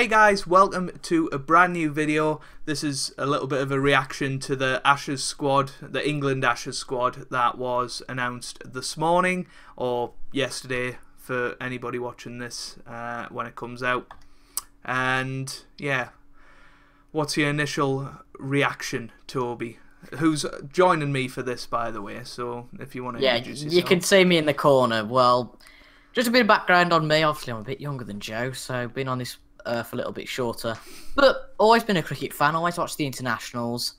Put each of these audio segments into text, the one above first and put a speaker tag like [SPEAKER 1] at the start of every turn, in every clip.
[SPEAKER 1] Hey guys, welcome to a brand new video. This is a little bit of a reaction to the Ashes squad, the England Ashes squad that was announced this morning or yesterday for anybody watching this when it comes out. And yeah, what's your initial reaction, Toby? Who's joining me for this, by the way, so if you want to introduce yourself.
[SPEAKER 2] You can see me in the corner. Well, just a bit of background on me. Obviously, I'm a bit younger than Joe, so been on this for a little bit shorter. But always been a cricket fan, always watched the internationals.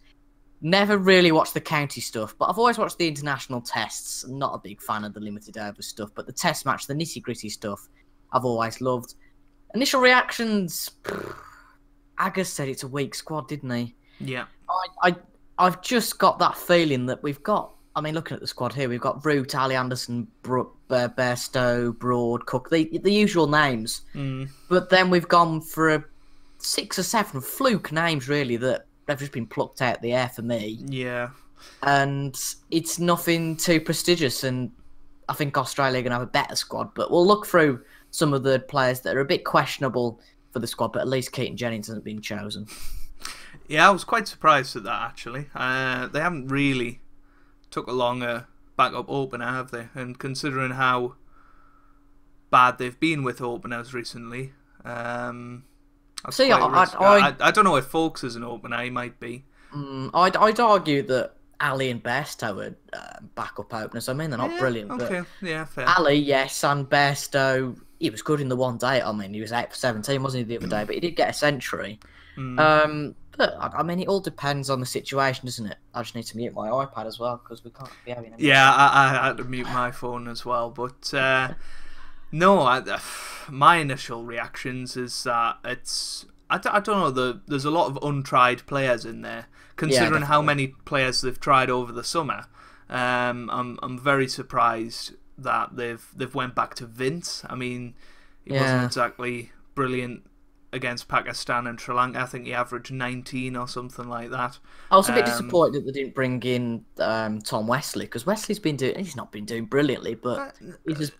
[SPEAKER 2] Never really watched the county stuff, but I've always watched the international tests. I'm not a big fan of the limited over stuff, but the test match, the nitty-gritty stuff, I've always loved. Initial reactions, Agus said it's a weak squad, didn't he?
[SPEAKER 1] Yeah.
[SPEAKER 2] I've just got that feeling that we've got, I mean, looking at the squad here, we've got Root, Ali Anderson, Bairstow, Broad, Cook, the usual names. But then we've gone for 6 or 7 fluke names, really, that they've just been plucked out of the air for me.
[SPEAKER 1] Yeah.
[SPEAKER 2] And it's nothing too prestigious, and I think Australia are going to have a better squad. But we'll look through some of the players that are a bit questionable for the squad, but at least Keaton Jennings hasn't been chosen.
[SPEAKER 1] Yeah, I was quite surprised at that, actually. They haven't really took along a backup opener, have they? And considering how bad they've been with openers recently, I don't know if Folks is an opener. He might be.
[SPEAKER 2] I'd argue that Ali and Bairstow are backup openers. I mean, they're not brilliant.
[SPEAKER 1] Okay,
[SPEAKER 2] but
[SPEAKER 1] yeah, fair.
[SPEAKER 2] Ali, yes, and Bairstow, he was good in the one day. I mean, he was out for 17, wasn't he, the other day? But he did get a century. But I mean, it all depends on the situation, doesn't it? I just need to mute my iPad as well because we can't be having any.
[SPEAKER 1] Yeah, I had to mute my phone as well. But no, my initial reactions is that I don't know. There's a lot of untried players in there, considering how many players they've tried over the summer. I'm very surprised that they've went back to Vince. I mean, he wasn't exactly brilliant against Pakistan and Sri Lanka. I think he averaged 19 or something like that.
[SPEAKER 2] I was a bit disappointed that they didn't bring in Tom Wesley, because he's not been doing brilliantly, but he's as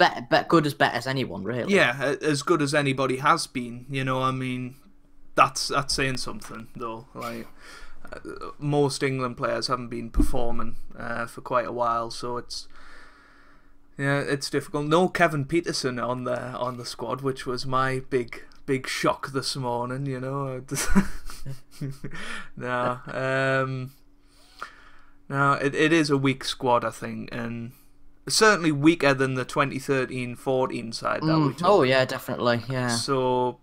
[SPEAKER 2] good as anyone, really.
[SPEAKER 1] Yeah, as good as anybody has been. You know, I mean, that's saying something though. Like most England players haven't been performing for quite a while, so it's difficult. No Kevin Peterson on the squad, which was my big shock this morning, you know. No, it is a weak squad, I think, and certainly weaker than the 2013-14 side that we took.
[SPEAKER 2] Oh yeah, definitely, yeah.
[SPEAKER 1] So,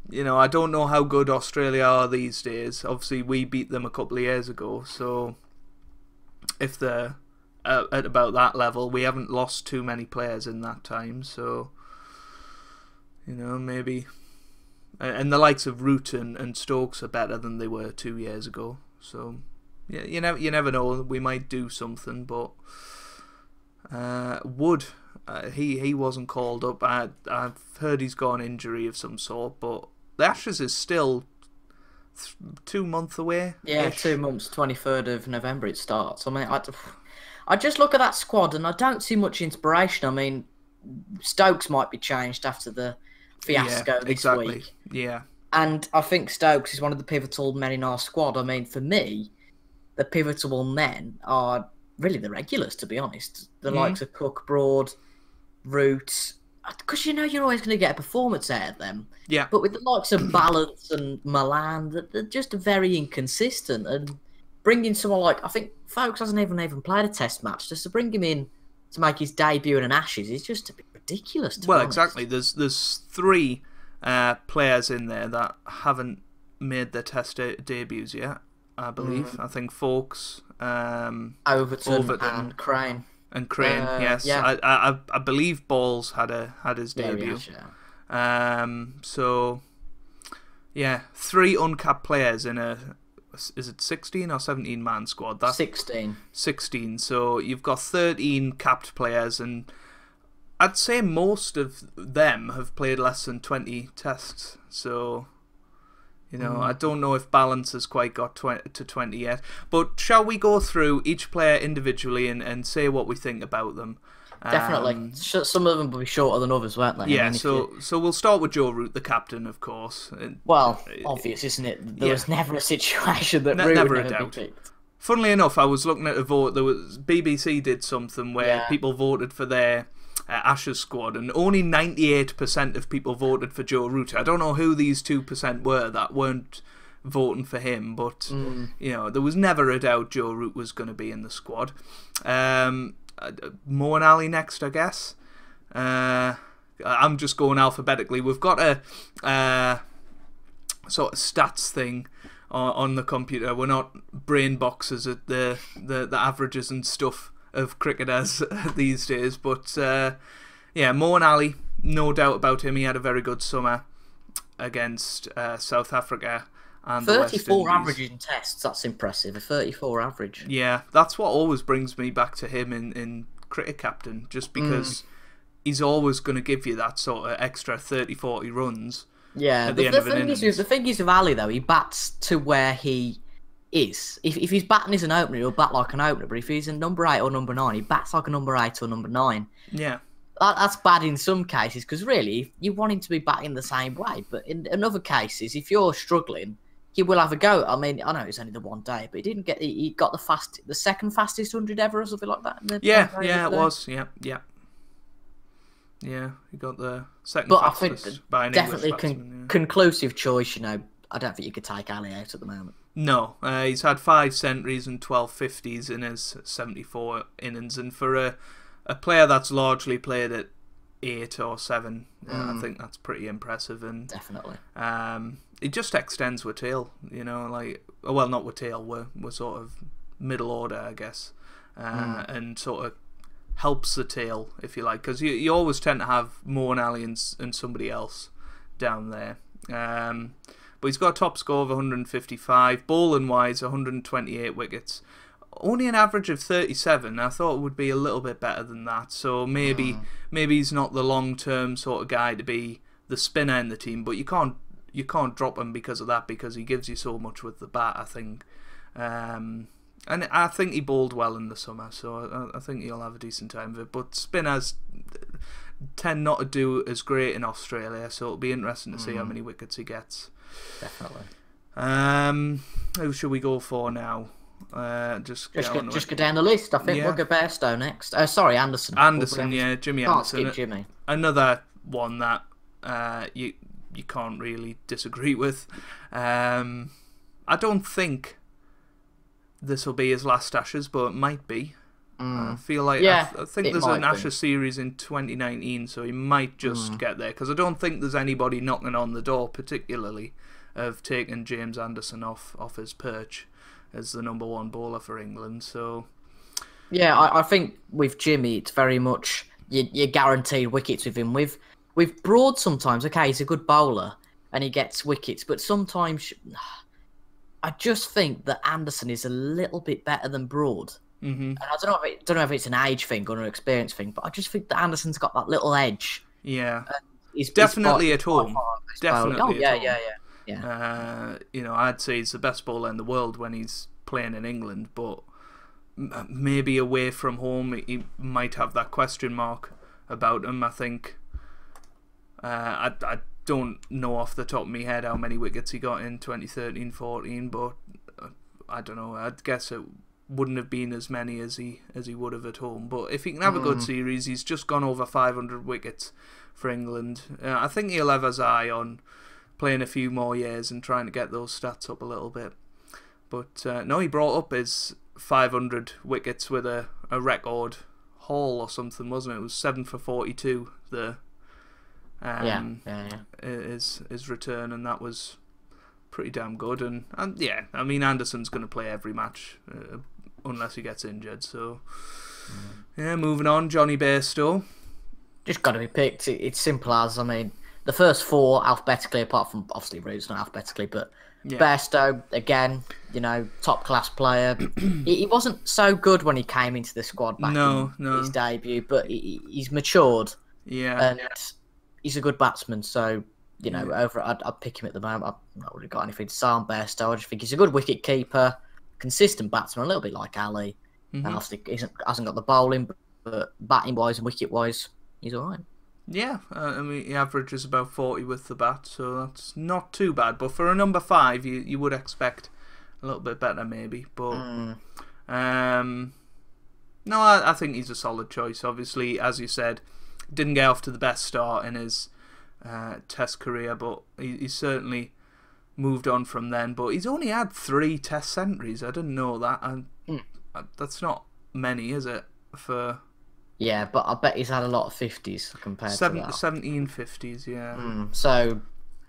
[SPEAKER 1] you know, I don't know how good Australia are these days. Obviously, we beat them a couple of years ago, so if they're at about that level, we haven't lost too many players in that time, so, you know, maybe. And the likes of Root and Stokes are better than they were 2 years ago. So, yeah, you never know. We might do something, but Wood, he wasn't called up. I've heard he's got an injury of some sort, but the Ashes is still 2 months away.
[SPEAKER 2] Yeah, 2 months. 23rd of November it starts. I mean, I just look at that squad and I don't see much inspiration. I mean, Stokes might be changed after the fiasco this week.
[SPEAKER 1] Yeah.
[SPEAKER 2] And I think Stokes is one of the pivotal men in our squad. I mean, for me, the pivotal men are really the regulars, to be honest. The likes of Cook, Broad, Root, because you know you're always going to get a performance out of them.
[SPEAKER 1] Yeah.
[SPEAKER 2] But with the likes of Balance and Milan, they're just very inconsistent. And bringing someone like, I think Folks hasn't even played a test match, just to bring him in to make his debut in an Ashes is just a bit ridiculous. To be honest.
[SPEAKER 1] Exactly. There's 3 players in there that haven't made their test debuts yet, I believe. I think Folks,
[SPEAKER 2] Overton and Crane.
[SPEAKER 1] And Crane, yes.
[SPEAKER 2] Yeah.
[SPEAKER 1] I believe Balls had his debut. So yeah, 3 uncapped players in a, is it 16 or 17 man squad? That's
[SPEAKER 2] 16.
[SPEAKER 1] 16. So you've got 13 capped players, and I'd say most of them have played less than 20 tests. So, you know, I don't know if Balance has quite got to 20 yet. But shall we go through each player individually and say what we think about them?
[SPEAKER 2] Definitely. Some of them will be shorter than others, weren't they?
[SPEAKER 1] Yeah,
[SPEAKER 2] I mean,
[SPEAKER 1] so we'll start with Joe Root, the captain, of course.
[SPEAKER 2] Well, obvious, isn't it? There was never a situation that Root
[SPEAKER 1] never
[SPEAKER 2] would
[SPEAKER 1] a
[SPEAKER 2] never
[SPEAKER 1] doubt.
[SPEAKER 2] be picked.
[SPEAKER 1] Funnily enough, I was looking at a vote. There was BBC did something where people voted for their Ashes squad, and only 98% of people voted for Joe Root. I don't know who these 2% were that weren't voting for him, but you know, there was never a doubt Joe Root was going to be in the squad. Mo and Ali next, I guess. I'm just going alphabetically. We've got a sort of stats thing on the computer. We're not brain boxes at the averages and stuff of cricketers these days, but yeah, Mo and Ali, no doubt about him. He had a very good summer against South Africa and
[SPEAKER 2] 34 averages in tests. That's impressive. A 34 average.
[SPEAKER 1] Yeah, that's what always brings me back to him in cricket captain, just because he's always going to give you that sort of extra 30-40 runs.
[SPEAKER 2] Yeah, the thing is with Ali though, he bats to where he is. If he's batting as an opener, he'll bat like an opener. But if he's a number 8 or number 9, he bats like a number 8 or number 9.
[SPEAKER 1] Yeah,
[SPEAKER 2] that's bad in some cases because really you want him to be batting the same way. But in other cases, if you're struggling, he will have a go. I mean, I know it's only the one day, but he didn't get. He got the second fastest 100 ever or something like that.
[SPEAKER 1] Yeah, it was. Yeah. He got the second
[SPEAKER 2] but
[SPEAKER 1] fastest
[SPEAKER 2] I think
[SPEAKER 1] by an
[SPEAKER 2] definitely
[SPEAKER 1] English batsman,
[SPEAKER 2] conclusive choice. You know, I don't think you could take Ali out at the moment.
[SPEAKER 1] No, he's had 5 centuries and 12 50s in his 74 innings, and for a player that's largely played at 8 or 7, I think that's pretty impressive. And
[SPEAKER 2] definitely,
[SPEAKER 1] it just extends with tail, you know, like, well, not with tail, we're sort of middle order, I guess, and sort of helps the tail, if you like, because you always tend to have Mo and Ali and somebody else down there. But he's got a top score of 155, bowling wise 128 wickets, only an average of 37. I thought it would be a little bit better than that, so maybe he's not the long term sort of guy to be the spinner in the team, but you can't drop him because of that, because he gives you so much with the bat, I think. And I think he bowled well in the summer, so I think he'll have a decent time of it. But spinners tend not to do as great in Australia, so it'll be interesting to see how many wickets he gets.
[SPEAKER 2] Definitely.
[SPEAKER 1] Who should we go for now? Just
[SPEAKER 2] go down the list. I think we'll go Bairstow next. Sorry, Anderson.
[SPEAKER 1] Yeah, Jimmy
[SPEAKER 2] Can't
[SPEAKER 1] Anderson.
[SPEAKER 2] skip Jimmy.
[SPEAKER 1] Another one that you can't really disagree with. I don't think this will be his last Ashes, but it might be. I feel like I think there's an Ashes series in 2019, so he might just get there, because I don't think there's anybody knocking on the door particularly of taking James Anderson off his perch as the number 1 bowler for England. So
[SPEAKER 2] yeah, I think with Jimmy it's very much you're guaranteed wickets with him. With Broad sometimes, okay, he's a good bowler and he gets wickets, but sometimes I just think that Anderson is a little bit better than Broad. And I don't know if it's an age thing or an experience thing, but I just think that Anderson's got that little edge.
[SPEAKER 1] Yeah, he's definitely at home. Definitely.
[SPEAKER 2] Yeah.
[SPEAKER 1] You know, I'd say he's the best bowler in the world when he's playing in England, but maybe away from home he might have that question mark about him. I think I don't know off the top of my head how many wickets he got in 2013-14, but I don't know. I'd guess it wouldn't have been as many as he would have at home. But if he can have a good series, he's just gone over 500 wickets for England. I think he'll have his eye on playing a few more years and trying to get those stats up a little bit. But no, he brought up his 500 wickets with a record haul or something, wasn't it? It was 7 for 42. His return, and that was pretty damn good. And yeah, I mean, Anderson's going to play every match unless he gets injured. So yeah, moving on, Johnny Bairstow.
[SPEAKER 2] Just got to be picked. It's simple as, I mean, the first 4 alphabetically, apart from obviously Root's not alphabetically, but Bairstow, again, you know, top class player. he wasn't so good when he came into the squad back in his debut, but he's matured.
[SPEAKER 1] Yeah,
[SPEAKER 2] and he's a good batsman, so you know, I'd pick him at the moment. I've not really got anything to say on Bairstow. I just think he's a good wicket keeper, consistent batsman, a little bit like Ali. And obviously, he hasn't got the bowling, but batting wise and wicket wise, he's all right.
[SPEAKER 1] Yeah, I mean, he averages about 40 with the bat, so that's not too bad. But for a number 5, you would expect a little bit better, maybe. But no, I think he's a solid choice. Obviously, as you said, didn't get off to the best start in his Test career, but he's certainly moved on from then. But he's only had 3 Test centuries. I didn't know that. And that's not many, is it? For
[SPEAKER 2] yeah, but I bet he's had a lot of 50s compared to that.
[SPEAKER 1] 17 50s, yeah.
[SPEAKER 2] So,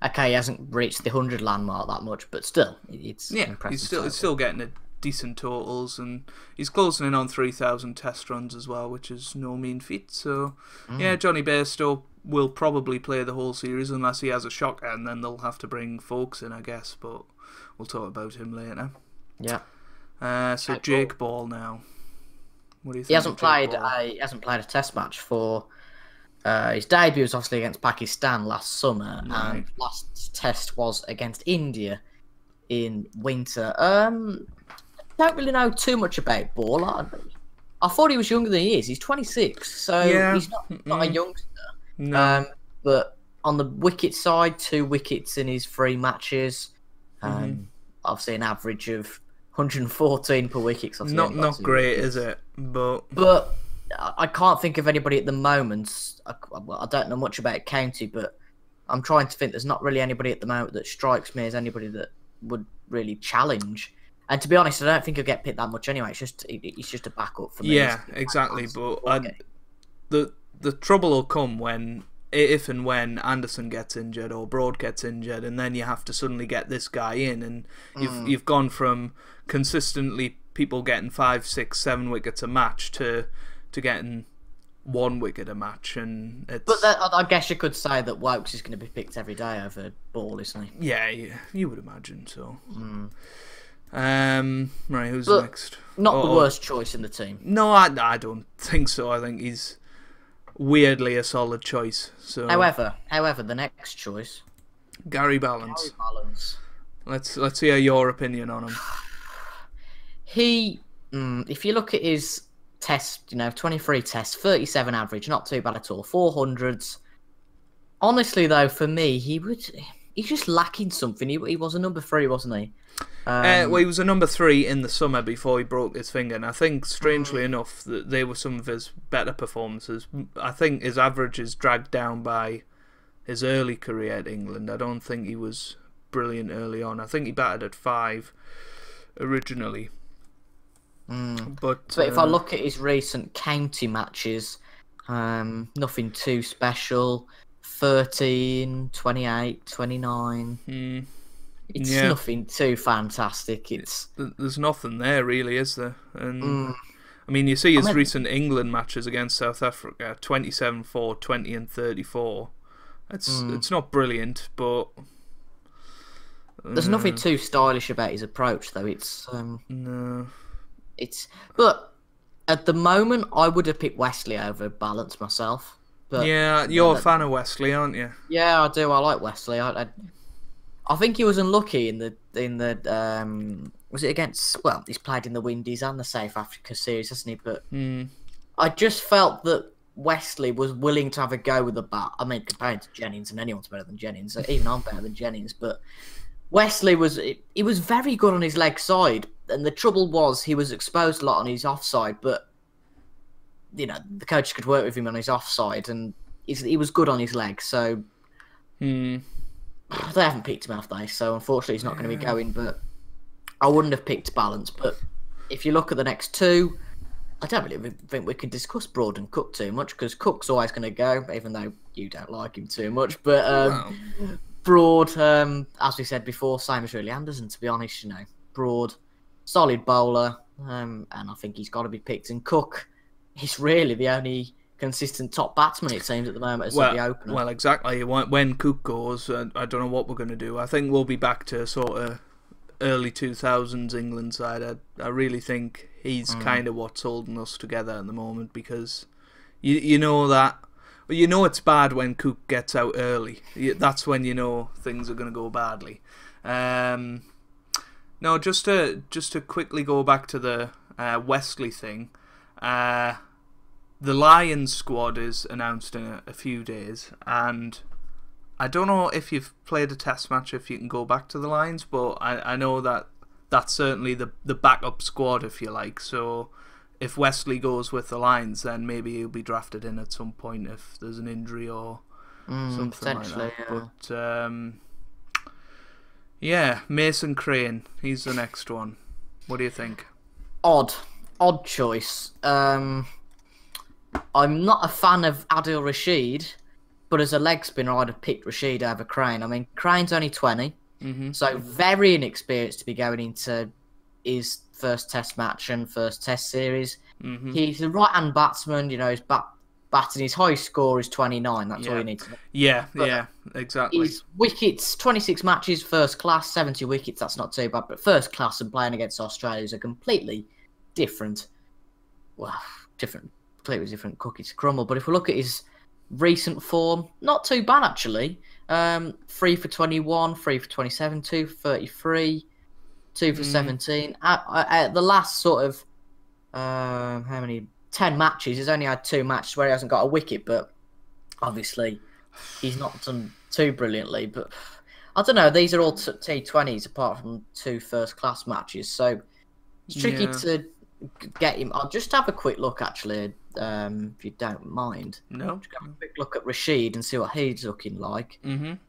[SPEAKER 2] okay, he hasn't reached the 100 landmark that much, but still, it's impressive.
[SPEAKER 1] He's still getting a decent totals, and he's closing in on 3,000 Test runs as well, which is no mean feat. So, yeah, Johnny Bairstow will probably play the whole series unless he has a shocker, and then they'll have to bring Folks in, I guess. But we'll talk about him later.
[SPEAKER 2] Yeah.
[SPEAKER 1] So Jake Ball now. What do you think?
[SPEAKER 2] He hasn't played a Test match for his debut was obviously against Pakistan last summer, and last Test was against India in winter. Don't really know too much about Ball. I thought he was younger than he is. He's 26, so he's not a youngster.
[SPEAKER 1] No.
[SPEAKER 2] But on the wicket side, 2 wickets in his 3 matches. Obviously, an average of 114 per wicket.
[SPEAKER 1] Not great, is it? But
[SPEAKER 2] I can't think of anybody at the moment. I don't know much about county, but I'm trying to think. There's not really anybody at the moment that strikes me as anybody that would really challenge. And to be honest, I don't think he'll get picked that much anyway. It's just a backup for me.
[SPEAKER 1] Yeah, exactly. But the trouble will come if and when Anderson gets injured or Broad gets injured, and then you have to suddenly get this guy in, and you've gone from consistently people getting 5, 6, 7 wickets a match to getting 1 wicket a match, and it's.
[SPEAKER 2] But I guess you could say that Wokes is going to be picked every day over Ball, isn't he?
[SPEAKER 1] Yeah, you would imagine so. Right, who's next?
[SPEAKER 2] Not the worst choice in the team.
[SPEAKER 1] No, I don't think so. I think he's weirdly a solid choice. So,
[SPEAKER 2] however, the next choice,
[SPEAKER 1] Gary Ballance. Let's hear your opinion on him.
[SPEAKER 2] He, if you look at his test, 23 tests, 37 average, not too bad at all. 400s. Honestly, though, for me, he's just lacking something. He was a number 3, wasn't he?
[SPEAKER 1] Well, he was a number 3 in the summer before he broke his finger, and I think, strangely enough, that they were some of his better performances. I think his average is dragged down by his early career at England. I don't think he was brilliant early on. I think he batted at 5 originally. But
[SPEAKER 2] if I look at his recent county matches, nothing too special. 13, 28, 29. It's nothing too fantastic.
[SPEAKER 1] There's nothing there, really, is there? And I mean, you see his recent England matches against South Africa, 27-4, 20 and 34. It's not brilliant, but
[SPEAKER 2] there's nothing too stylish about his approach, though.
[SPEAKER 1] No.
[SPEAKER 2] But at the moment, I would have picked Wesley over Ballance myself. But
[SPEAKER 1] yeah, you're a fan of Wesley, aren't you?
[SPEAKER 2] Yeah, I do. I like Wesley. I think he was unlucky in the was it against? Well, he's played in the Windies and the South Africa series, hasn't he? But I just felt that Wesley was willing to have a go with the bat. I mean, compared to Jennings, and anyone's better than Jennings. Even I'm better than Jennings, but Wesley was very good on his leg side, and the trouble was he was exposed a lot on his offside, but the coach could work with him on his offside, and he was good on his leg. So they haven't picked him, have they? So unfortunately, he's not going to be going. But I wouldn't have picked Ballance. But if you look at the next 2, I don't really think we can discuss Broad and Cook too much, because Cook's always going to go, even though you don't like him too much. But Broad, as we said before, same as really Anderson, to be honest. Broad, solid bowler, and I think he's got to be picked. And Cook, he's really the only consistent top batsman, it seems, at the moment as the opener.
[SPEAKER 1] Well, exactly. When Cook goes, I don't know what we're going to do. I think we'll be back to sort of early 2000s England side. I really think he's kind of what's holding us together at the moment, because you know that. Well, you know it's bad when Cook gets out early. That's when you know things are going to go badly. No, just to quickly go back to the Wesley thing. the Lions squad is announced in a few days, and I don't know if you've played a test match if you can go back to the Lions, but I know that that's certainly the backup squad, if you like. So if Wesley goes with the Lions, then maybe he'll be drafted in at some point if there's an injury or something like that.
[SPEAKER 2] Yeah.
[SPEAKER 1] But yeah, Mason Crane, he's the next one. What do you think?
[SPEAKER 2] Odd choice. I'm not a fan of Adil Rashid, but as a leg spinner, I'd have picked Rashid over Crane. I mean, Crane's only 20, so very inexperienced to be going into his first test match and first test series. He's a right-hand batsman, you know, he's batting. His highest score is 29, that's all you need to know.
[SPEAKER 1] Yeah, exactly.
[SPEAKER 2] His wickets, 26 matches, first class, 70 wickets, that's not too bad, but first class and playing against Australia is a completely different, completely different cookie to crumble. But if we look at his recent form, not too bad actually. 3 for 21, 3 for 27, 2 for 33, 2 for 17. At the last sort of how many 10 matches, he's only had 2 matches where he hasn't got a wicket, but obviously he's not done too brilliantly. But I don't know, these are all T20s apart from 2 first class matches, so it's tricky to get him. I'll just have a quick look actually, if you don't mind.
[SPEAKER 1] No.
[SPEAKER 2] Just have a quick look at Rashid and see what he's looking like. I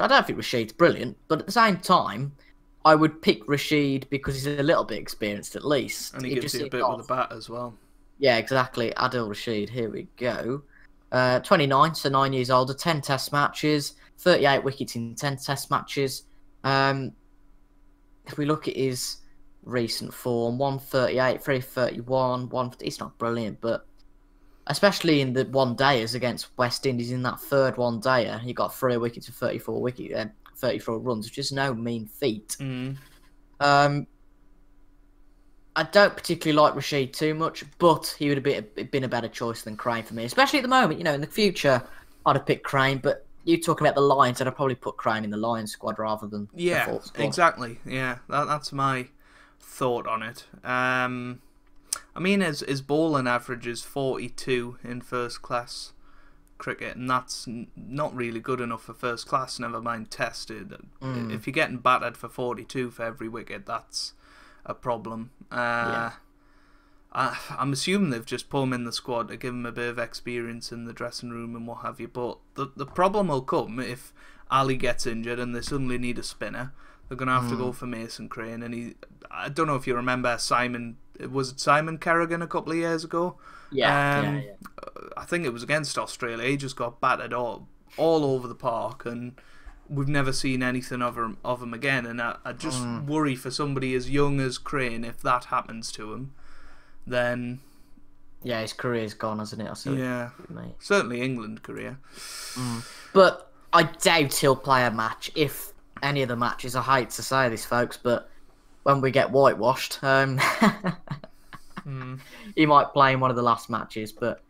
[SPEAKER 2] don't think Rashid's brilliant, but at the same time, I would pick Rashid because he's a little bit experienced at least.
[SPEAKER 1] And he gives you a bit with the bat as well. Yeah,
[SPEAKER 2] exactly. Adil Rashid, here we go. 29, so 9 years older, 10 test matches, 38 wickets in 10 test matches. If we look at his recent form, 138, 331, it's not brilliant, but especially in the one-dayers against West Indies in that third one-dayer, he got 3 wickets and 34 runs, which is no mean feat. I don't particularly like Rashid too much, but he would have been a better choice than Crane for me, especially at the moment. You know, in the future, I'd have picked Crane, but you talking about the Lions, I'd have probably put Crane in the Lions squad rather than the fourth squad.
[SPEAKER 1] Exactly. Yeah, that's my thought on it. I mean, his bowling average is 42 in first class cricket, and that's not really good enough for first class, never mind tested. If you're getting battered for 42 for every wicket, that's a problem. I'm assuming they've just put him in the squad to give him a bit of experience in the dressing room and what have you, but the problem will come if Ali gets injured and they suddenly need a spinner. They're going to have to go for Mason Crane, and I don't know if you remember Simon Kerrigan a couple of years ago?
[SPEAKER 2] Yeah.
[SPEAKER 1] I think it was against Australia. He just got battered all over the park, and we've never seen anything of him again. And I just worry for somebody as young as Crane, if that happens to him, then
[SPEAKER 2] his career's gone, hasn't it?
[SPEAKER 1] Certainly England career.
[SPEAKER 2] But I doubt he'll play a match, if any of the matches. I hate to say this, folks, but when we get whitewashed, he might play in one of the last matches, but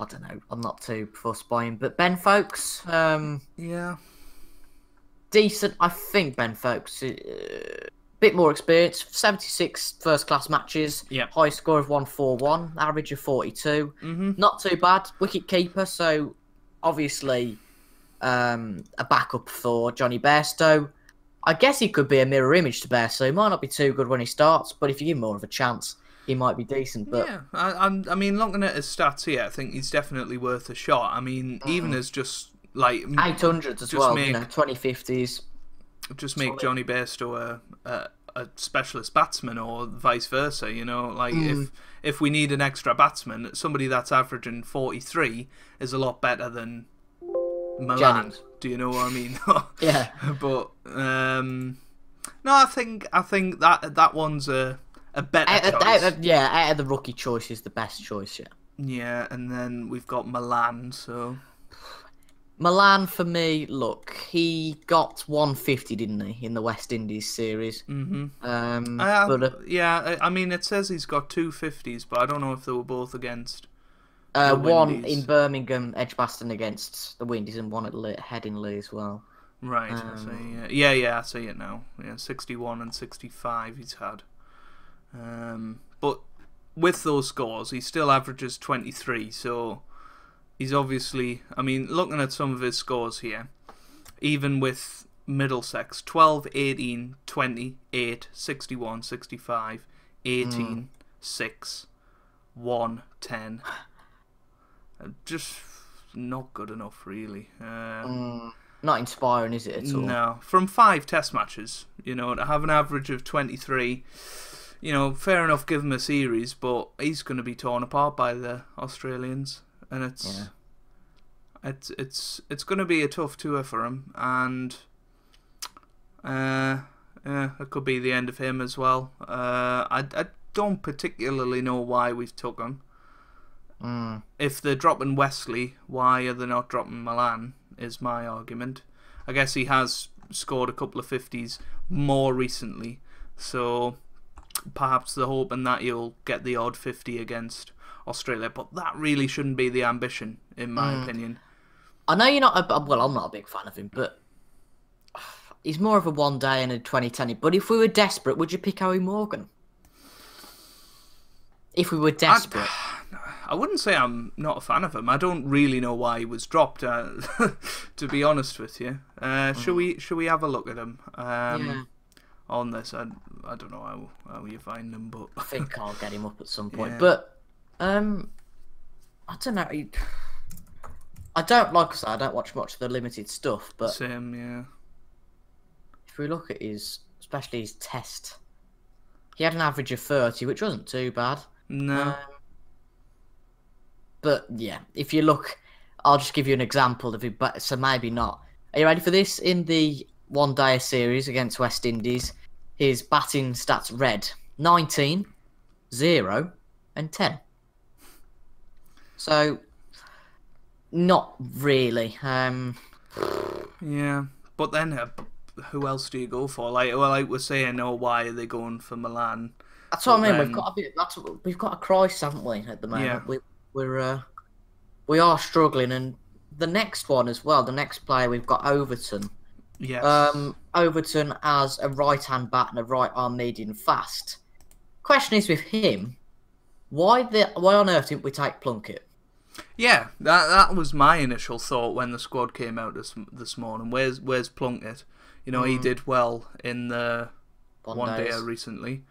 [SPEAKER 2] I don't know. I'm not too fussed by him. But Ben Folkes, decent. I think Ben Folkes, bit more experience. 76 first class matches. High score of 141, average of 42. Not too bad. Wicket keeper, so obviously a backup for Johnny Bairstow. I guess he could be a mirror image to Bairstow. He might not be too good when he starts, but if you give him more of a chance, he might be decent. But
[SPEAKER 1] I mean, looking at his stats here, I think he's definitely worth a shot. I mean, even as just like
[SPEAKER 2] 800s as well, 2050s.
[SPEAKER 1] Just make Johnny Bairstow a specialist batsman, or vice versa. You know, like if we need an extra batsman, somebody that's averaging 43 is a lot better than Milan.
[SPEAKER 2] Jennings.
[SPEAKER 1] Do you know what I mean?
[SPEAKER 2] Yeah.
[SPEAKER 1] But no, I think that one's a better choice.
[SPEAKER 2] Out of the rookie choices, the best choice.
[SPEAKER 1] Yeah, and then we've got Milan. So
[SPEAKER 2] Milan for me, look, he got 150, didn't he, in the West Indies series?
[SPEAKER 1] I mean, it says he's got 250s, but I don't know if they were both against.
[SPEAKER 2] One in Birmingham, Edgbaston against the Windies, and one at Headingley as well.
[SPEAKER 1] Right, I see. Yeah, I see it now. Yeah, 61 and 65 he's had. But with those scores, he still averages 23. So he's obviously, I mean, looking at some of his scores here, even with Middlesex, 12, 18, 20, 8, 61, 65, 18, 6, 1, 10. Just not good enough, really.
[SPEAKER 2] Not inspiring, is it, at all?
[SPEAKER 1] No. From 5 test matches, to have an average of 23, fair enough, give him a series, but he's going to be torn apart by the Australians, and it's going to be a tough tour for him, and it could be the end of him as well. I don't particularly know why we've took him. If they're dropping Wesley, why are they not dropping Milan, is my argument. I guess he has scored a couple of 50s more recently, so perhaps they're hoping that he'll get the odd 50 against Australia, but that really shouldn't be the ambition, in my opinion.
[SPEAKER 2] I know you're not I'm not a big fan of him, but he's more of a one day and a 2010. But if we were desperate, would you pick Harry Morgan? If we were desperate.
[SPEAKER 1] I wouldn't say I'm not a fan of him. I don't really know why he was dropped, to be honest with you. Should we have a look at him on this? I don't know how you find him, but
[SPEAKER 2] I think I'll get him up at some point. Yeah. But I don't know. I don't, like I said, I don't watch much of the limited stuff, but
[SPEAKER 1] same, yeah.
[SPEAKER 2] If we look at especially his test, he had an average of 30, which wasn't too bad.
[SPEAKER 1] No.
[SPEAKER 2] But yeah, if you look, I'll just give you an example of it, but so maybe not. Are you ready for this? In the one-day series against West Indies, his batting stats read 19, 0, and 10. So, not really.
[SPEAKER 1] Yeah, but then who else do you go for? Like we're saying, why are they going for Milan?
[SPEAKER 2] That's what I mean. We've got a crisis, haven't we, at the moment?
[SPEAKER 1] Yeah.
[SPEAKER 2] We are struggling, and the next one as well. The next player we've got Overton.
[SPEAKER 1] Yes.
[SPEAKER 2] Overton as a right-hand bat and a right-arm medium fast. Question is with him, why on earth didn't we take Plunkett?
[SPEAKER 1] Yeah, that was my initial thought when the squad came out this morning. Where's Plunkett? He did well in the one day recently.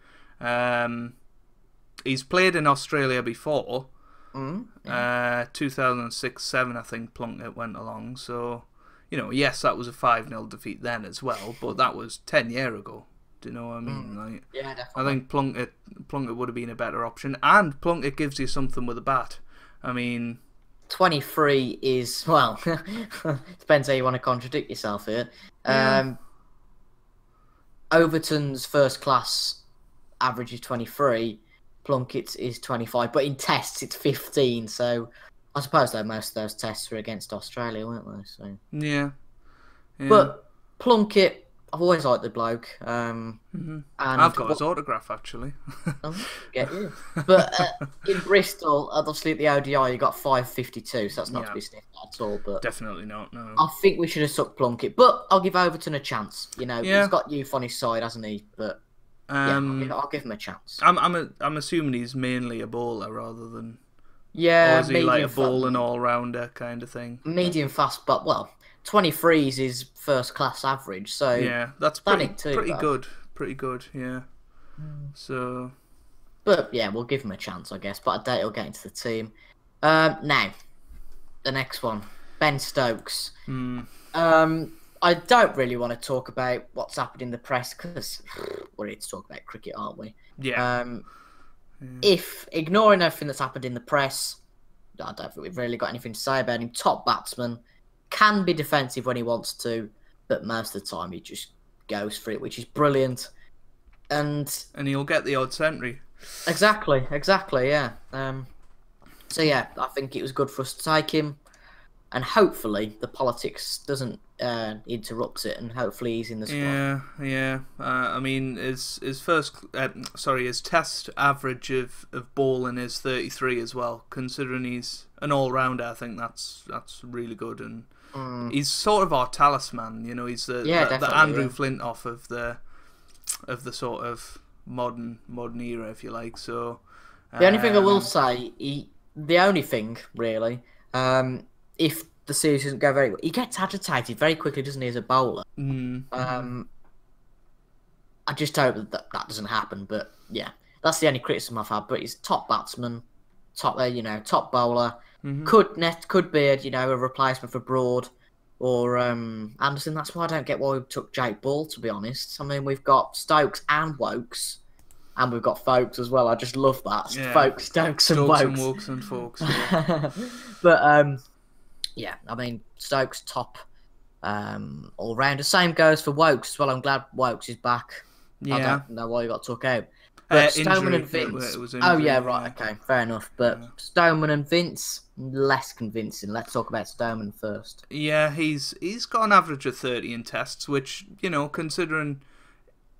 [SPEAKER 1] He's played in Australia before. 2006-07, I think Plunkett went along. So, yes, that was a 5-0 defeat then as well, but that was 10 years ago. Do you know what I mean?
[SPEAKER 2] Yeah, definitely.
[SPEAKER 1] I think Plunkett would have been a better option, and Plunkett gives you something with a bat. I mean,
[SPEAKER 2] 23 is, well, depends how you want to contradict yourself here.
[SPEAKER 1] Yeah.
[SPEAKER 2] Overton's first class average is 23. Plunkett's is 25, but in tests it's 15. So I suppose though most of those tests were against Australia, weren't they? So
[SPEAKER 1] yeah.
[SPEAKER 2] But Plunkett, I've always liked the bloke. And
[SPEAKER 1] I've got his autograph actually.
[SPEAKER 2] Get you. But in Bristol, obviously at the ODI, you got 552, so that's not to be sniffed at all. But
[SPEAKER 1] definitely not. No.
[SPEAKER 2] I think we should have stuck Plunkett, but I'll give Overton a chance. He's got youth on his side, hasn't he? But I'll give him a chance.
[SPEAKER 1] I'm assuming he's mainly a bowler rather than
[SPEAKER 2] or
[SPEAKER 1] is he like a bowling all-rounder kind of thing?
[SPEAKER 2] Medium fast, but 23 is his first class average, so
[SPEAKER 1] yeah, that's pretty good. Pretty good, yeah. So,
[SPEAKER 2] but yeah, we'll give him a chance, I guess. But I doubt he'll get into the team. Now, the next one, Ben Stokes. I don't really want to talk about what's happened in the press because we're here to talk about cricket, aren't we?
[SPEAKER 1] Yeah.
[SPEAKER 2] If ignoring everything that's happened in the press, I don't think we've really got anything to say about him. Top batsman, can be defensive when he wants to, but most of the time he just goes for it, which is brilliant. And
[SPEAKER 1] he'll get the odd century.
[SPEAKER 2] Exactly, yeah. So yeah, I think it was good for us to take him, and hopefully the politics doesn't interrupt it, and hopefully he's in the squad.
[SPEAKER 1] Yeah. I mean, his test average of bowling is 33 as well. Considering he's an all-rounder, I think that's really good, and he's sort of our talisman. He's the Andrew Flintoff of the sort of modern era, if you like. So
[SPEAKER 2] The only thing I will say, the only thing really, if the series doesn't go very well, he gets agitated very quickly, doesn't he, as a bowler? I just hope that doesn't happen. But yeah, that's the only criticism I've had. But he's top batsman, top bowler. Could be a replacement for Broad or Anderson. That's why I don't get why we took Jake Ball, to be honest. I mean, we've got Stokes and Wokes, and we've got Folkes as well. I just love that.
[SPEAKER 1] Yeah.
[SPEAKER 2] Folkes, Stokes and Wokes.
[SPEAKER 1] Wokes and Folkes. Yeah.
[SPEAKER 2] But yeah, I mean, Stokes top all rounder. Same goes for Wokes as well. I'm glad Wokes is back.
[SPEAKER 1] Yeah.
[SPEAKER 2] I don't know why he got took out. But Stoneman and Vince. Oh yeah, right. Okay, fair enough. But Stoneman and Vince, less convincing. Let's talk about Stoneman first.
[SPEAKER 1] Yeah, he's got an average of 30 in tests, which, considering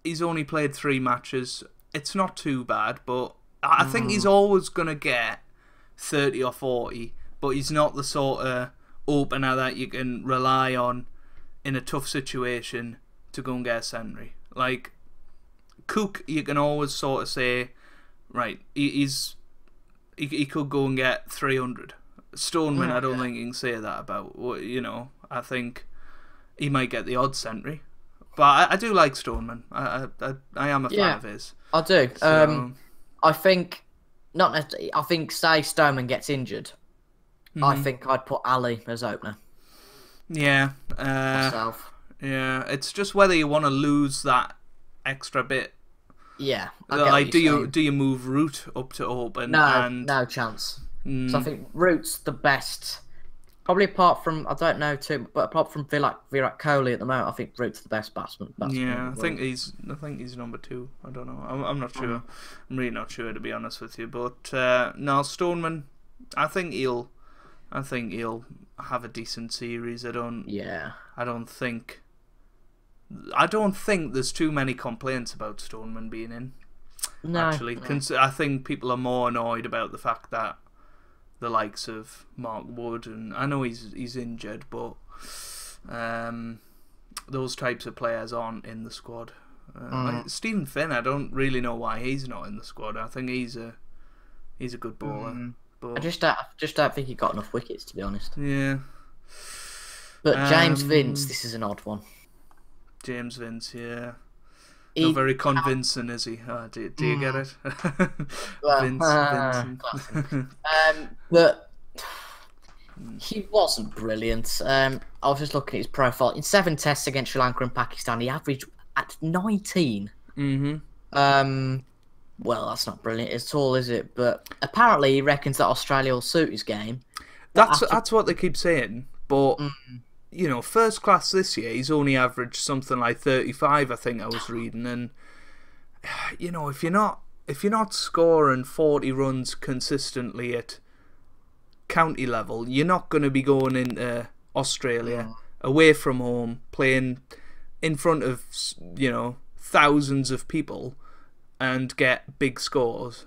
[SPEAKER 1] he's only played 3 matches, it's not too bad. But I think he's always gonna get 30 or 40. But he's not the sort of opener that you can rely on in a tough situation to go and get a century. Like Cook, you can always sort of say, right, he could go and get 300. Stoneman, I don't think you can say that about. I think he might get the odd century, but I do like Stoneman. I am a fan of his.
[SPEAKER 2] I do. So, I think not necessarily. I think say Stoneman gets injured, I think I'd put Ali as opener.
[SPEAKER 1] Yeah.
[SPEAKER 2] Myself.
[SPEAKER 1] Yeah, it's just whether you want to lose that extra bit.
[SPEAKER 2] Yeah.
[SPEAKER 1] Like, do you move Root up to open?
[SPEAKER 2] No chance. So I think Root's the best. Probably apart from, I don't know too, but apart from Virat Kohli at the moment, I think Root's the best batsman.
[SPEAKER 1] Yeah, I think he's number 2. I don't know. I'm not sure. I'm really not sure, to be honest with you. But no, Stoneman, I think he'll have a decent series. I don't think there's too many complaints about Stoneman being in. No, actually, I think people are more annoyed about the fact that the likes of Mark Wood, and I know he's injured, but those types of players aren't in the squad. Like Stephen Finn, I don't really know why he's not in the squad. I think he's a good bowler. But
[SPEAKER 2] I just don't think he got enough wickets, to be honest.
[SPEAKER 1] Yeah.
[SPEAKER 2] But James Vince, this is an odd one.
[SPEAKER 1] James Vince, yeah. Not very convincing, is he? Do you get it? Vince.
[SPEAKER 2] But he wasn't brilliant. I was just looking at his profile. In 7 tests against Sri Lanka and Pakistan, he averaged at 19. Well, that's not brilliant at all, is it? But apparently he reckons that Australia will suit his game.
[SPEAKER 1] That's what they keep saying. But first class this year, he's only averaged something like 35. I think I was reading, and if you're not scoring 40 runs consistently at county level, you're not going to be going into Australia away from home, playing in front of thousands of people, and get big scores.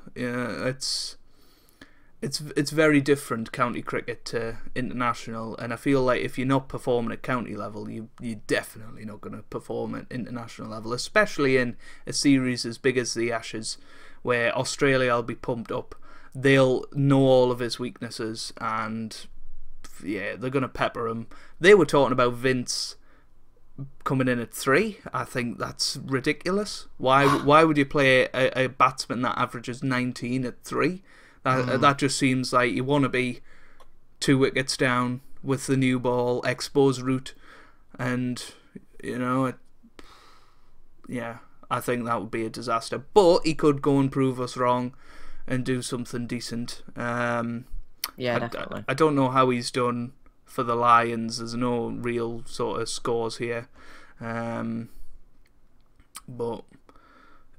[SPEAKER 1] It's very different, county cricket to international, and I feel like if you're not performing at county level, you're definitely not going to perform at international level, especially in a series as big as the Ashes, where Australia will be pumped up. They'll know all of his weaknesses, and yeah, they're going to pepper him. They were talking about Vince coming in at 3. I think that's ridiculous. Why would you play a batsman that averages 19 at 3? That just seems like you want to be 2 wickets down with the new ball, expose Root, and I think that would be a disaster. But he could go and prove us wrong and do something decent.
[SPEAKER 2] Definitely.
[SPEAKER 1] I don't know how he's done for the Lions. There's no real sort of scores here, but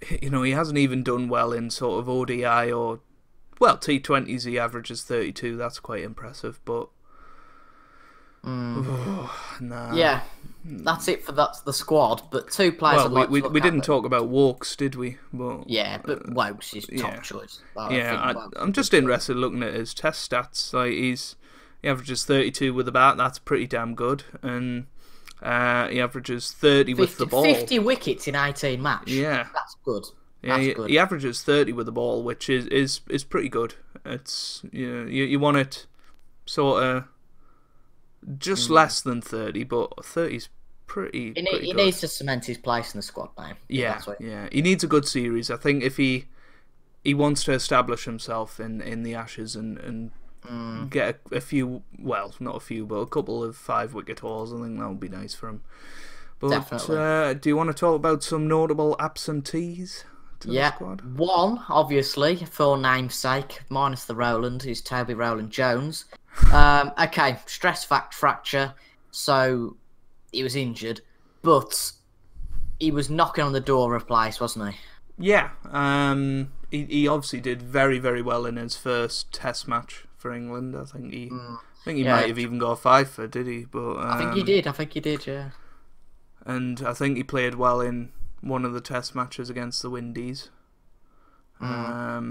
[SPEAKER 1] he hasn't even done well in sort of ODI or. Well, T20s he averages 32. That's quite impressive, but nah.
[SPEAKER 2] Yeah, that's it for the squad. But 2 players.
[SPEAKER 1] Well, we didn't talk about Wokes, did we? But
[SPEAKER 2] but Wokes is top choice.
[SPEAKER 1] I'm just interested looking at his test stats. Like he averages 32 with the bat. That's pretty damn good, and he averages 30 with the ball.
[SPEAKER 2] 50 wickets in 18 matches.
[SPEAKER 1] Yeah,
[SPEAKER 2] that's good.
[SPEAKER 1] Yeah,
[SPEAKER 2] That's good.
[SPEAKER 1] he averages 30 with the ball, which is pretty good. It's you want it sort of just less than 30, but 30's pretty
[SPEAKER 2] He
[SPEAKER 1] good.
[SPEAKER 2] needs to cement his place in the squad now.
[SPEAKER 1] Yeah, yeah. He needs a good series. I think if he wants to establish himself in the Ashes and get a few, well, not a few, but a couple of 5-wicket hauls, I think that would be nice for him. But
[SPEAKER 2] Definitely.
[SPEAKER 1] do you want to talk about some notable absentees to the squad?
[SPEAKER 2] One, obviously, for namesake, minus the Rowland, who's Toby Rowland-Jones. Okay, stress fracture, so he was injured, but he was knocking on the door of a place, wasn't he?
[SPEAKER 1] Yeah, he obviously did very, very well in his first Test match for England. I think he might have even got a fifer, did he? But
[SPEAKER 2] I think he did. I think he did. Yeah.
[SPEAKER 1] And I think he played well in one of the Test matches against the Windies. But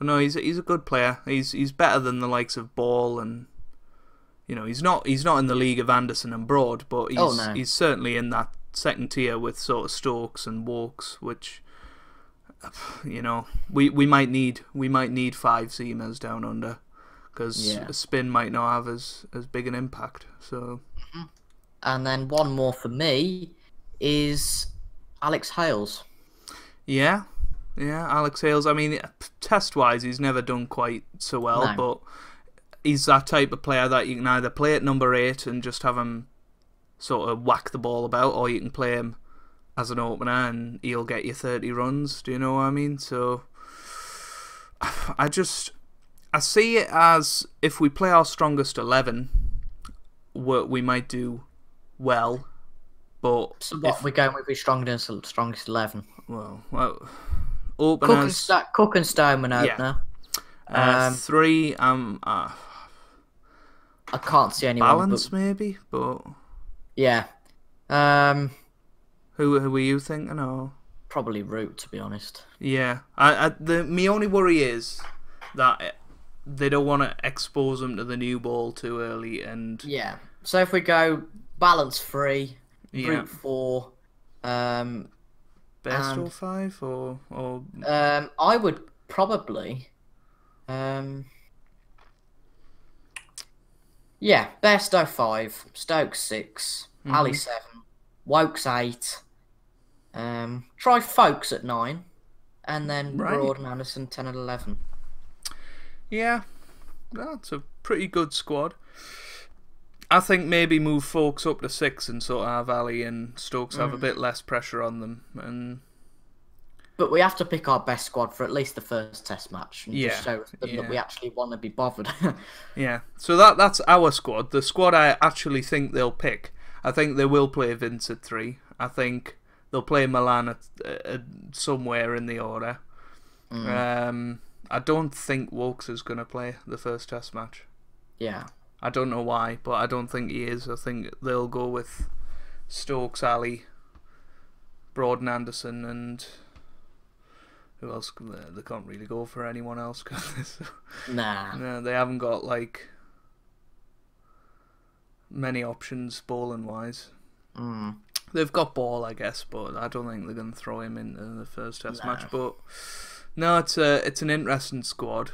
[SPEAKER 1] no, he's a good player. He's better than the likes of Ball, and he's not in the league of Anderson and Broad, but he's certainly in that second tier with sort of Stokes and Wokes, which we might need 5 seamers down under, because a spin might not have as big an impact. So.
[SPEAKER 2] And then one more for me is Alex Hales.
[SPEAKER 1] Yeah, Alex Hales. I mean, test-wise, he's never done quite so well, but he's that type of player that you can either play at number 8 and just have him sort of whack the ball about, or you can play him as an opener and he'll get you 30 runs. Do you know what I mean? So I see it as if we play our strongest 11, we might do well. But
[SPEAKER 2] so what we're going with? We're strongest 11.
[SPEAKER 1] Well, openers.
[SPEAKER 2] Cook and Stoneman opener.
[SPEAKER 1] 3.
[SPEAKER 2] I can't see anyone.
[SPEAKER 1] Balance maybe, but
[SPEAKER 2] yeah.
[SPEAKER 1] Who were you thinking? Or
[SPEAKER 2] probably Root, to be honest.
[SPEAKER 1] Yeah. My only worry is that they don't want to expose them to the new ball too early, and
[SPEAKER 2] yeah. So if we go balance 3. Route 4,
[SPEAKER 1] best or 5 or
[SPEAKER 2] I would probably best of 5, Stokes 6, Ali 7, Wokes 8, try Folkes at 9, and then Broad and Anderson 10 and 11.
[SPEAKER 1] Yeah, that's a pretty good squad. I think maybe move Folkes up to 6 and sort of have Ali and Stokes have a bit less pressure on them.
[SPEAKER 2] But we have to pick our best squad for at least the first Test match and just show them that we actually want to be bothered.
[SPEAKER 1] Yeah, so that's our squad. The squad I actually think they'll pick. I think they will play Vince at 3. I think they'll play Milan at somewhere in the order. I don't think Wokes is going to play the first Test match.
[SPEAKER 2] Yeah.
[SPEAKER 1] I don't know why, but I don't think he is. I think they'll go with Stokes, Ali, Broad and Anderson, and who else? They can't really go for anyone else.
[SPEAKER 2] Nah.
[SPEAKER 1] No, they haven't got like many options bowling wise. They've got Ball, I guess, but I don't think they're going to throw him in the first Test match. But no, it's an interesting squad.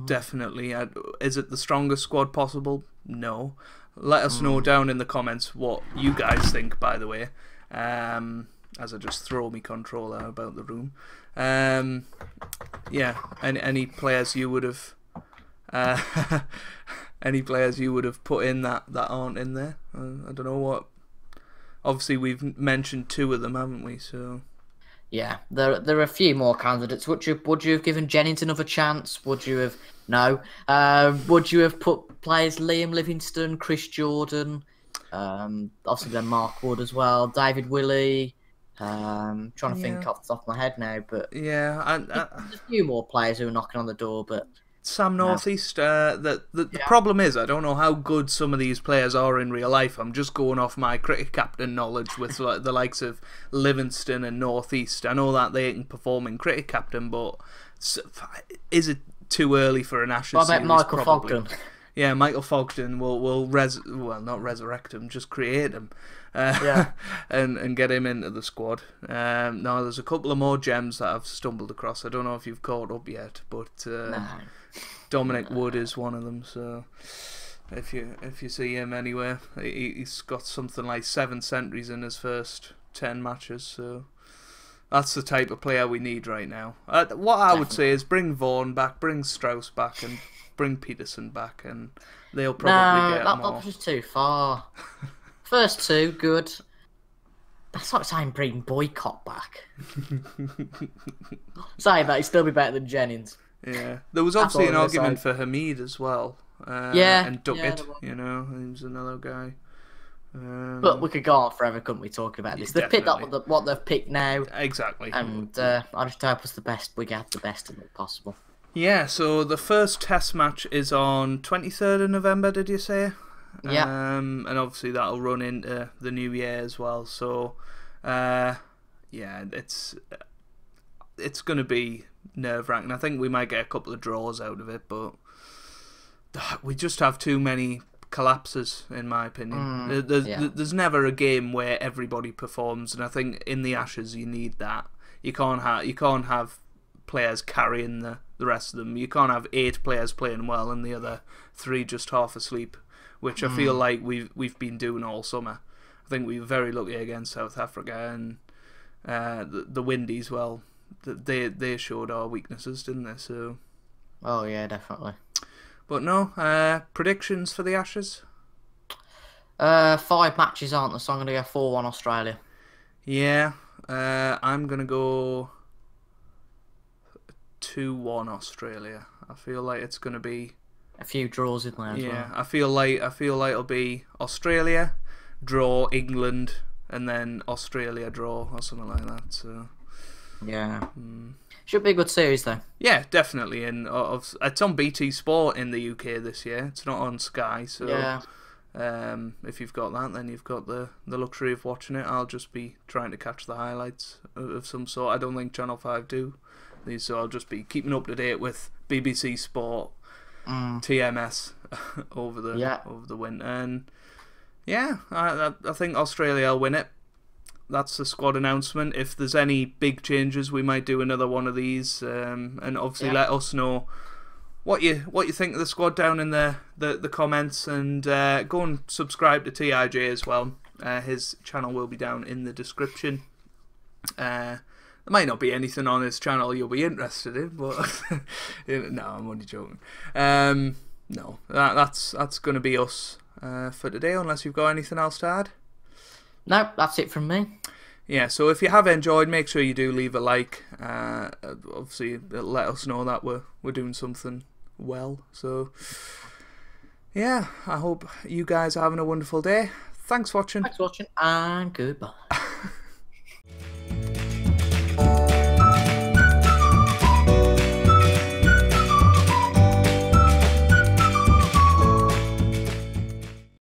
[SPEAKER 1] Definitely. Is it the strongest squad possible? No. Let us know down in the comments what you guys think, by the way. As I just throw my controller about the room. Yeah. Any players you would have any players you would have put in that aren't in there? I don't know what. Obviously we've mentioned 2 of them, haven't we? So
[SPEAKER 2] yeah, there are a few more candidates. Would you have given Jennings another chance? Would you have would you have put players Liam Livingston, Chris Jordan, obviously then Mark Wood as well, David Willey? Trying to think off the top of my head now, but
[SPEAKER 1] yeah,
[SPEAKER 2] there's a few more players who are knocking on the door, but
[SPEAKER 1] Sam Northeast. The problem is I don't know how good some of these players are in real life. I'm just going off my cricket captain knowledge with the likes of Livingston and Northeast. I know that they can perform in cricket captain, but is it too early for an Ashes?
[SPEAKER 2] What about
[SPEAKER 1] series?
[SPEAKER 2] Michael
[SPEAKER 1] Probably.
[SPEAKER 2] Fogden?
[SPEAKER 1] Yeah, Michael Fogden will not resurrect him, just create him. and get him into the squad. Now there's a couple of more gems that I've stumbled across. I don't know if you've caught up yet, but Dominic Wood is one of them. So if you see him anywhere, he's got something like 7 centuries in his first 10 matches. So that's the type of player we need right now. What I would say is bring Vaughan back, bring Strauss back, and bring Peterson back, and they'll probably get more.
[SPEAKER 2] That was too far. First 2, good. That's like saying bring Boycott back. Saying that, he'd still be better than Jennings.
[SPEAKER 1] Yeah, there was obviously an argument for Hamid as well. And Duckett, you know, he was another guy.
[SPEAKER 2] But we could go on forever, couldn't we, talking about this? They've picked up what they've picked now.
[SPEAKER 1] Exactly.
[SPEAKER 2] And I just hope us we get the best of it possible.
[SPEAKER 1] Yeah, so the first test match is on 23rd of November, did you say?
[SPEAKER 2] Yeah.
[SPEAKER 1] And obviously that'll run into the new year as well. So, yeah, it's going to be nerve-wracking. I think we might get a couple of draws out of it, but we just have too many collapses, in my opinion. There's never a game where everybody performs, and I think in the Ashes you need that. You can't have players carrying the rest of them. You can't have 8 players playing well and the other 3 just half asleep, which I feel like we've been doing all summer. I think we were very lucky against South Africa and the Windies. Well, they showed our weaknesses, didn't they? So.
[SPEAKER 2] Oh yeah, definitely.
[SPEAKER 1] But no, predictions for the Ashes?
[SPEAKER 2] 5 matches, aren't there? So I'm going to go 4-1 Australia.
[SPEAKER 1] Yeah, I'm going to go 2-1 Australia. I feel like it's going to be
[SPEAKER 2] a few draws in there as well.
[SPEAKER 1] I feel like it'll be Australia, draw England, and then Australia draw or something like that. So
[SPEAKER 2] yeah. Should be a good series, though.
[SPEAKER 1] Yeah, definitely. And it's on BT Sport in the UK this year. It's not on Sky, so
[SPEAKER 2] yeah.
[SPEAKER 1] If you've got that, then you've got the luxury of watching it. I'll just be trying to catch the highlights of some sort. I don't think Channel 5 do these, so I'll just be keeping up to date with BBC Sport, TMS over the winter. And yeah, I think Australia will win it. That's the squad announcement. If there's any big changes, we might do another one of these, and obviously let us know what you think of the squad down in the comments, and go and subscribe to TIJ as well. His channel will be down in the description. There might not be anything on his channel you'll be interested in, but no, I'm only joking. No, that's going to be us for today, unless you've got anything else to add.
[SPEAKER 2] No, that's it from me.
[SPEAKER 1] Yeah, so if you have enjoyed, make sure you do leave a like. Obviously, let us know that we're doing something well. So, yeah, I hope you guys are having a wonderful day. Thanks for watching.
[SPEAKER 2] And goodbye.